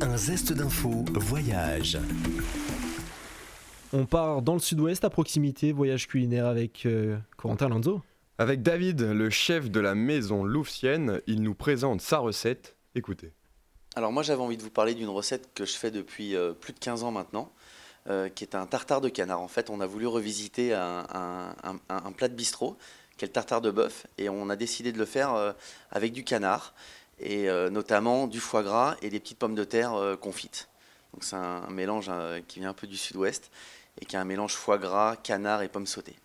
Un zeste d'info voyage. On part dans le sud-ouest à proximité, voyage culinaire avec Corentin Lanzo. Avec David, le chef de la maison Louvcienne, il nous présente sa recette. Écoutez. Alors moi j'avais envie de vous parler d'une recette que je fais depuis plus de 15 ans maintenant, qui est un tartare de canard. En fait on a voulu revisiter un plat de bistrot, qui est le tartare de bœuf, et on a décidé de le faire avec du canard, et notamment du foie gras et des petites pommes de terre confites. Donc c'est un mélange qui vient un peu du sud-ouest, et qui est un mélange foie gras, canard et pommes sautées.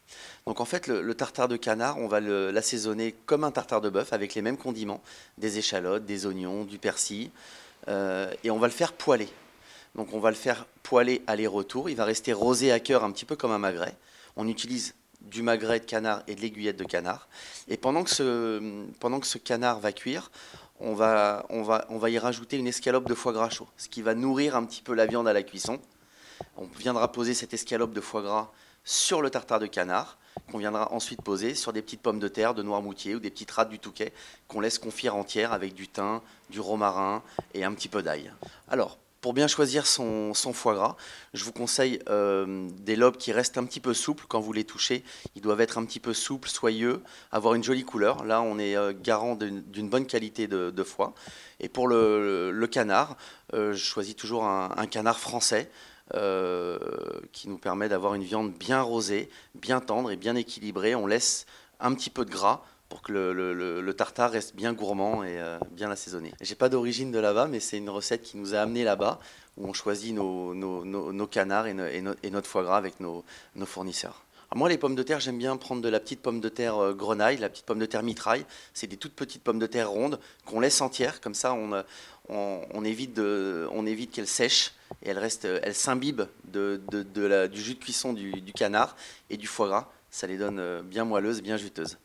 Donc en fait le tartare de canard, on va l'assaisonner comme un tartare de bœuf avec les mêmes condiments, des échalotes, des oignons, du persil, et on va le faire poêler. Donc on va le faire poêler aller-retour, il va rester rosé à cœur un petit peu comme un magret. On utilise du magret de canard et de l'aiguillette de canard, et pendant que ce canard va cuire, on va y rajouter une escalope de foie gras chaud, ce qui va nourrir un petit peu la viande à la cuisson. On viendra poser cette escalope de foie gras sur le tartare de canard, qu'on viendra ensuite poser sur des petites pommes de terre de Noirmoutier ou des petites rades du Touquet qu'on laisse confire entières avec du thym, du romarin et un petit peu d'ail. Alors, pour bien choisir son foie gras, je vous conseille des lobes qui restent un petit peu souples quand vous les touchez. Ils doivent être un petit peu souples, soyeux, avoir une jolie couleur. Là, on est garant d'une bonne qualité de foie. Et pour le canard, je choisis toujours un canard français, qui nous permet d'avoir une viande bien rosée, bien tendre et bien équilibrée. On laisse un petit peu de gras pour que le tartare reste bien gourmand et bien assaisonné. J'ai pas d'origine de là-bas, mais c'est une recette qui nous a amené là-bas, où on choisit nos canards et notre foie gras avec nos fournisseurs. Alors moi, les pommes de terre, j'aime bien prendre de la petite pomme de terre grenaille, la petite pomme de terre mitraille. C'est des toutes petites pommes de terre rondes qu'on laisse entières, comme ça on évite qu'elles sèchent et elles s'imbibent du jus de cuisson du canard et du foie gras. Ça les donne bien moelleuses, bien juteuses.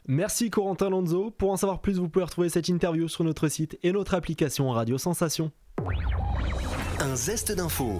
Merci Corentin Lanzo. Pour en savoir plus, vous pouvez retrouver cette interview sur notre site et notre application Radio Sensation. Un zeste d'info.